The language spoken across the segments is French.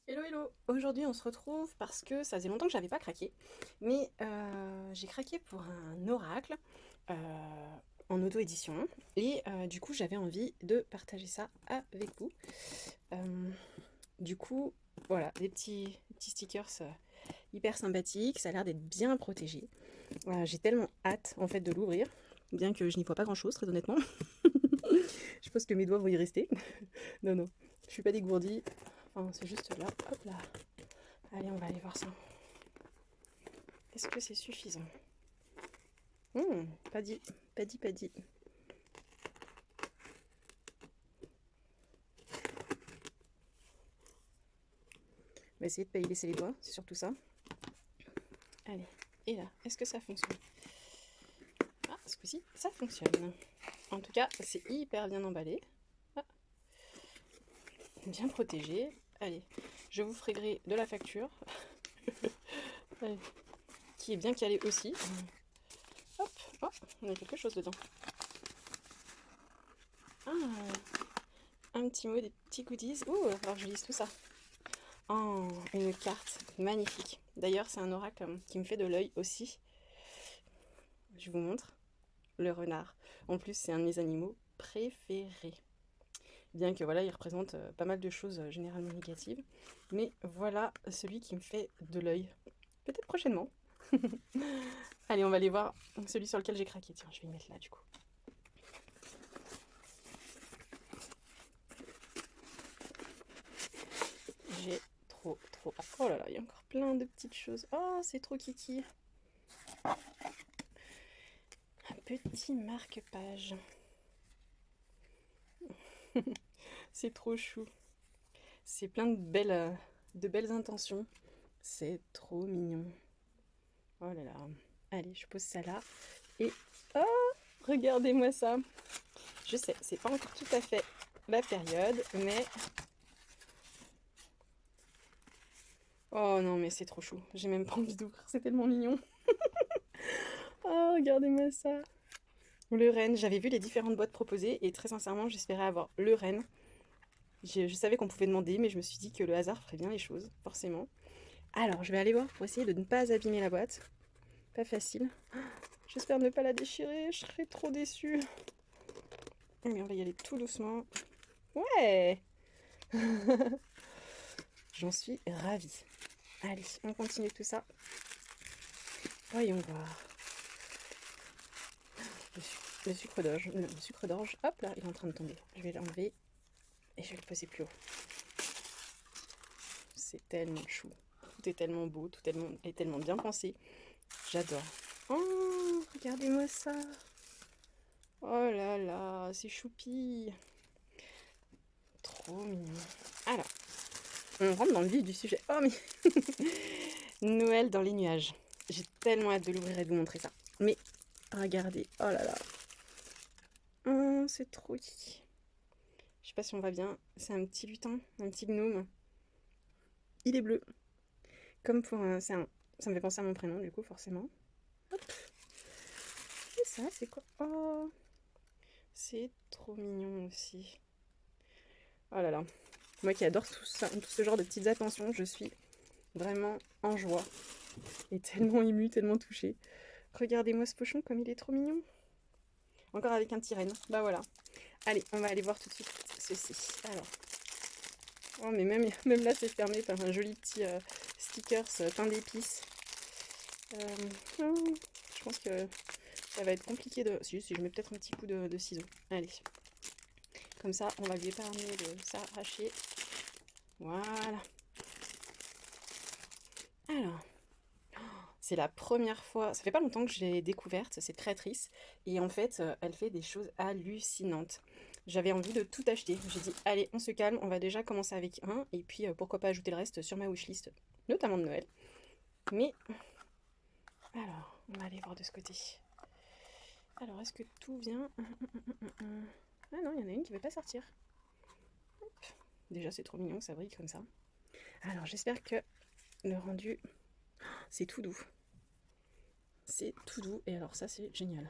Hello hello! Aujourd'hui on se retrouve parce que ça faisait longtemps que j'avais pas craqué, mais j'ai craqué pour un oracle en auto-édition et du coup j'avais envie de partager ça avec vous. Euh, du coup voilà, des petits stickers hyper sympathiques, ça a l'air d'être bien protégé. J'ai tellement hâte en fait de l'ouvrir, bien que je n'y vois pas grand chose très honnêtement. Je pense que mes doigts vont y rester. Non non, je suis pas dégourdie, enfin, c'est juste là, hop là. Allez, on va aller voir ça. Est-ce que c'est suffisant? Pas dit, pas dit, pas dit. On va essayer de pas y laisser les doigts, c'est surtout ça. Allez, et là, est-ce que ça fonctionne? Ah, ce coup-ci, ça fonctionne. En tout cas, c'est hyper bien emballé. Ah, bien protégé. Allez, je vous ferai gré de la facture. Allez, qui est bien calée aussi. Hop, oh, on a quelque chose dedans. Ah, un petit mot, des petits goodies. Ouh, alors je lise tout ça. Oh, une carte magnifique. D'ailleurs, c'est un oracle qui me fait de l'œil aussi. Je vous montre. Le renard. En plus, c'est un de mes animaux préférés. Bien que voilà, il représente pas mal de choses généralement négatives. Mais voilà celui qui me fait de l'œil. Peut-être prochainement. Allez, on va aller voir celui sur lequel j'ai craqué. Tiens, je vais le mettre là du coup. J'ai trop hâte. Oh là là, il y a encore plein de petites choses. Oh, c'est trop kiki. Un petit marque-page. C'est trop chou. C'est plein de belles intentions. C'est trop mignon. Oh là là. Allez, je pose ça là. Et oh, regardez-moi ça. Je sais, c'est pas encore tout à fait la période, mais oh non, mais c'est trop chou. J'ai même pas envie d'ouvrir, c'est tellement mignon. Oh, regardez-moi ça. Le renne, j'avais vu les différentes boîtes proposées et très sincèrement, j'espérais avoir le renne. Je savais qu'on pouvait demander, mais je me suis dit que le hasard ferait bien les choses, forcément. Alors, je vais aller voir pour essayer de ne pas abîmer la boîte. Pas facile. J'espère ne pas la déchirer, je serais trop déçue. Mais on va y aller tout doucement. Ouais. J'en suis ravie. Allez, on continue tout ça. Voyons voir. Le sucre d'orge. Le sucre d'orge, hop là, il est en train de tomber. Je vais l'enlever et je vais le poser plus haut. C'est tellement chou. Tout est tellement beau, tout est tellement bien pensé. J'adore. Oh, regardez-moi ça. Oh là là, c'est choupi. Trop mignon. Alors, on rentre dans le vif du sujet. Oh mais Noël dans les nuages. J'ai tellement hâte de l'ouvrir et de vous montrer ça. Mais regardez, oh là là. Oh, c'est trop kiki. Je sais pas si on va bien. C'est un petit lutin, un petit gnome. Il est bleu. Comme pour un... Ça me fait penser à mon prénom, du coup, forcément. Hop. Et ça, c'est quoi? Oh, c'est trop mignon aussi. Oh là là. Moi qui adore tout ça, tout ce genre de petites attentions, je suis vraiment en joie. Et tellement émue, tellement touchée. Regardez-moi ce pochon comme il est trop mignon. Encore avec un petit renne. Bah voilà. Allez, on va aller voir tout de suite ceci. Alors. Oh, mais même là, c'est fermé par un joli petit stickers pain d'épices. Oh, je pense que ça va être compliqué de... Si je mets peut-être un petit coup de ciseaux. Allez. Comme ça, on va lui épargner de s'arracher. Voilà. Alors, c'est la première fois, ça fait pas longtemps que je l'ai découverte, cette créatrice, et en fait, elle fait des choses hallucinantes. J'avais envie de tout acheter. J'ai dit, allez, on se calme, on va déjà commencer avec un, et puis pourquoi pas ajouter le reste sur ma wishlist, notamment de Noël. Mais, alors, on va aller voir de ce côté. Alors, est-ce que tout vient... Ah non, il y en a une qui veut pas sortir. Hop. Déjà, c'est trop mignon que ça brille comme ça. Alors, j'espère que le rendu, c'est tout doux. C'est tout doux, et alors ça, c'est génial.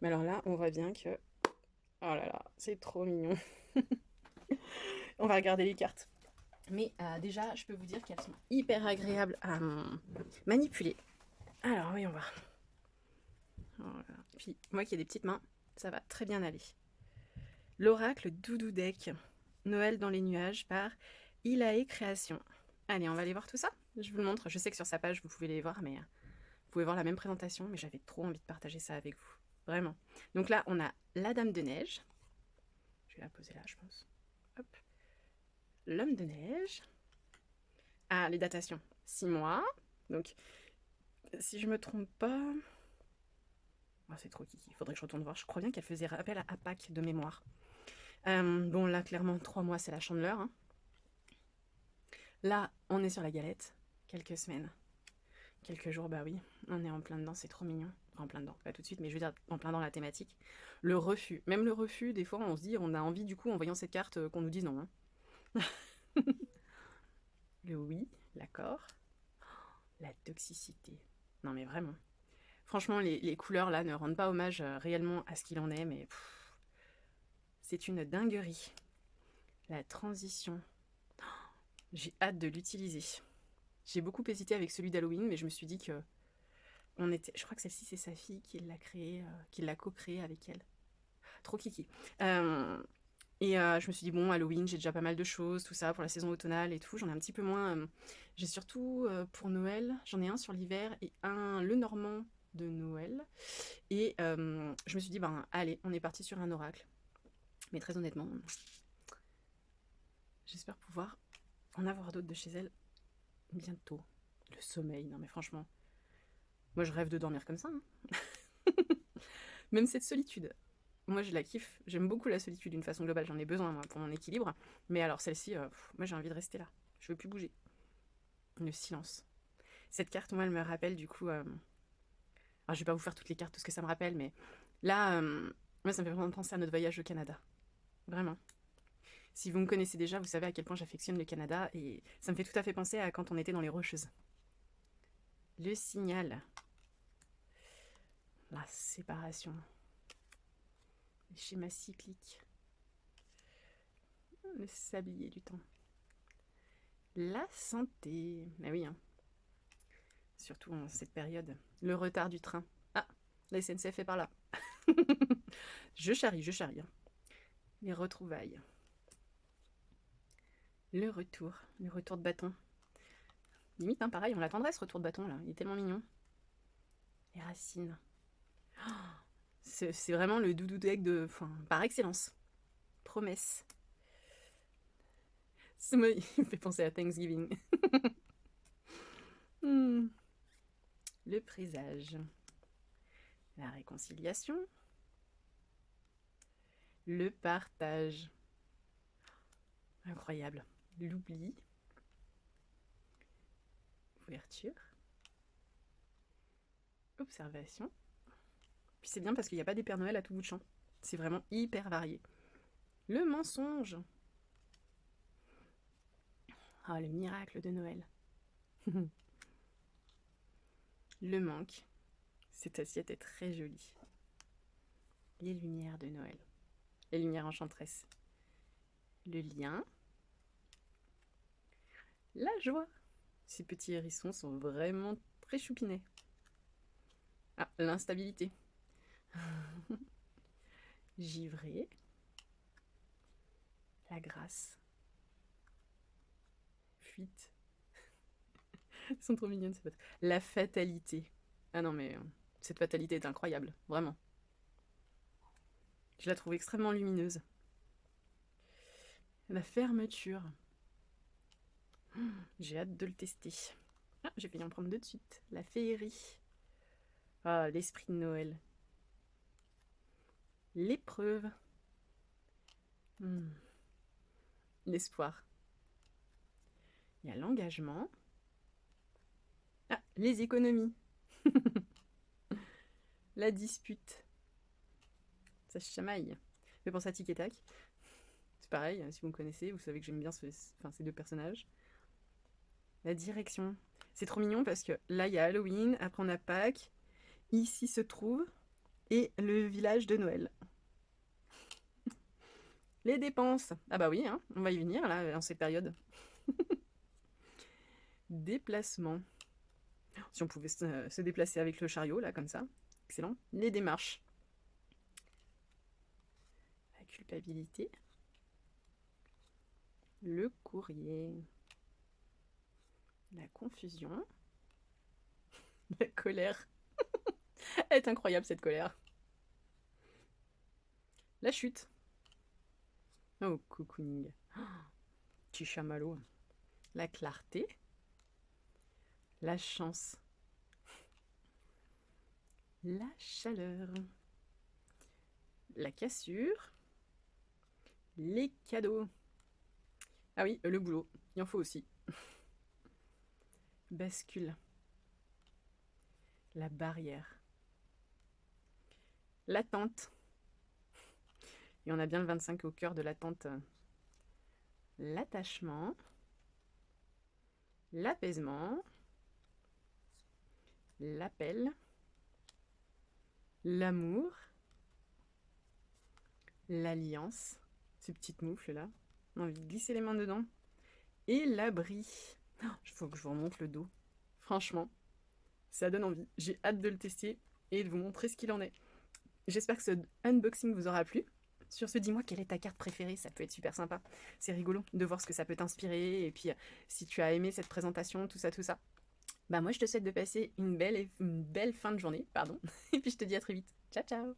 Mais alors là, on voit bien que... Oh là là, c'est trop mignon. On va regarder les cartes. Mais déjà, je peux vous dire qu'elles sont hyper agréables à manipuler. Alors, voyons voir. Voilà. Puis, moi qui ai des petites mains, ça va très bien aller. L'oracle Doudou Deck. Noël dans les nuages par Ilae Création. Allez, on va aller voir tout ça. Je vous le montre. Je sais que sur sa page, vous pouvez les voir, mais vous pouvez voir la même présentation, mais j'avais trop envie de partager ça avec vous. Vraiment. Donc là, on a la Dame de Neige. Je vais la poser là, je pense. Hop. L'Homme de Neige. Ah, les datations. 6 mois. Donc, si je me trompe pas... Oh, c'est trop kiki. Il faudrait que je retourne voir. Je crois bien qu'elle faisait rappel à Pâques de mémoire. Bon, là, clairement, 3 mois, c'est la chandeleur. Hein. Là, on est sur la galette. Quelques semaines. Quelques jours, bah oui. On est en plein dedans, c'est trop mignon. Enfin, en plein dedans, pas tout de suite, mais je veux dire en plein dans la thématique. Le refus. Même le refus, des fois, on se dit, on a envie, du coup, en voyant cette carte, qu'on nous dise non. Hein. Le oui, l'accord. La toxicité. Non, mais vraiment. Franchement, les couleurs, là, ne rendent pas hommage réellement à ce qu'il en est, mais... c'est une dinguerie. La transition. J'ai hâte de l'utiliser. J'ai beaucoup hésité avec celui d'Halloween, mais je me suis dit que je crois que celle-ci, c'est sa fille qui l'a créée, qui l'a co-créée avec elle. Trop kiki. Je me suis dit, bon, Halloween, j'ai déjà pas mal de choses, tout ça, pour la saison automnale et tout. J'en ai un petit peu moins. J'ai surtout, pour Noël, j'en ai un sur l'hiver et un, le Normand de Noël. Et je me suis dit, ben, allez, on est parti sur un oracle. Mais très honnêtement, j'espère pouvoir en avoir d'autres de chez elle bientôt. Le sommeil, non mais franchement, moi je rêve de dormir comme ça. Hein. Même cette solitude. Moi je la kiffe, j'aime beaucoup la solitude d'une façon globale, j'en ai besoin moi, pour mon équilibre. Mais alors celle-ci, moi j'ai envie de rester là, je veux plus bouger. Le silence. Cette carte, moi elle me rappelle du coup... Alors je vais pas vous faire toutes les cartes, tout ce que ça me rappelle, mais là, moi ça me fait vraiment penser à notre voyage au Canada. Vraiment. Si vous me connaissez déjà, vous savez à quel point j'affectionne le Canada et ça me fait tout à fait penser à quand on était dans les Rocheuses. Le signal. La séparation. Les schémas cycliques. Le sablier du temps. La santé. Mais oui, hein. Surtout en cette période. Le retard du train. Ah, la SNCF est par là. Je charrie, je charrie. Hein. Les retrouvailles. Le retour de bâton. Limite, hein, pareil, on l'attendrait ce retour de bâton là, il est tellement mignon. Les racines. Oh, c'est vraiment le doudou deck par excellence. Promesse. Il me fait penser à Thanksgiving. Le présage. La réconciliation. Le partage. Incroyable. L'oubli. Ouverture. Observation. Puis c'est bien parce qu'il n'y a pas des Pères Noël à tout bout de champ. C'est vraiment hyper varié. Le mensonge. Oh, le miracle de Noël. Le manque. Cette assiette est très jolie. Les lumières de Noël. Les lumières enchanteresses. Le lien. La joie. Ces petits hérissons sont vraiment très choupinets. Ah, l'instabilité. Givré. La grâce. Fuite. Elles sont trop mignonnes ces potes. La fatalité. Ah non mais cette fatalité est incroyable, vraiment. Je la trouve extrêmement lumineuse. La fermeture. J'ai hâte de le tester. Ah, j'ai failli en prendre deux de suite. La féerie. Ah, l'esprit de Noël. L'épreuve. L'espoir. Il y a l'engagement. Ah, les économies. La dispute. Ça se chamaille. Mais pour ça, tic et tac. C'est pareil, si vous me connaissez, vous savez que j'aime bien ces deux personnages. La direction. C'est trop mignon parce que là, il y a Halloween, après on a Pâques. Ici se trouve et le village de Noël. Les dépenses. Ah bah oui, hein, on va y venir là, en cette période. Déplacement. Si on pouvait se déplacer avec le chariot, là, comme ça. Excellent. Les démarches. La culpabilité. Le courrier. La confusion. La colère. Elle est incroyable, cette colère. La chute. Oh, cocooning. Petit chamallow. La clarté. La chance. La chaleur. La cassure. Les cadeaux. Ah oui, le boulot. Il en faut aussi. Bascule. La barrière. L'attente. Et on a bien le 25 au cœur de l'attente. L'attachement. L'apaisement. L'appel. L'amour. L'alliance. Ce petit moufle là. On a envie de glisser les mains dedans. Et l'abri. Il faut que je vous remonte le dos. Franchement, ça donne envie. J'ai hâte de le tester et de vous montrer ce qu'il en est. J'espère que ce unboxing vous aura plu. Sur ce, dis-moi quelle est ta carte préférée, ça peut être super sympa. C'est rigolo de voir ce que ça peut t'inspirer et puis si tu as aimé cette présentation, tout ça, tout ça. Bah moi je te souhaite de passer une belle fin de journée, pardon. Et puis je te dis à très vite. Ciao ciao.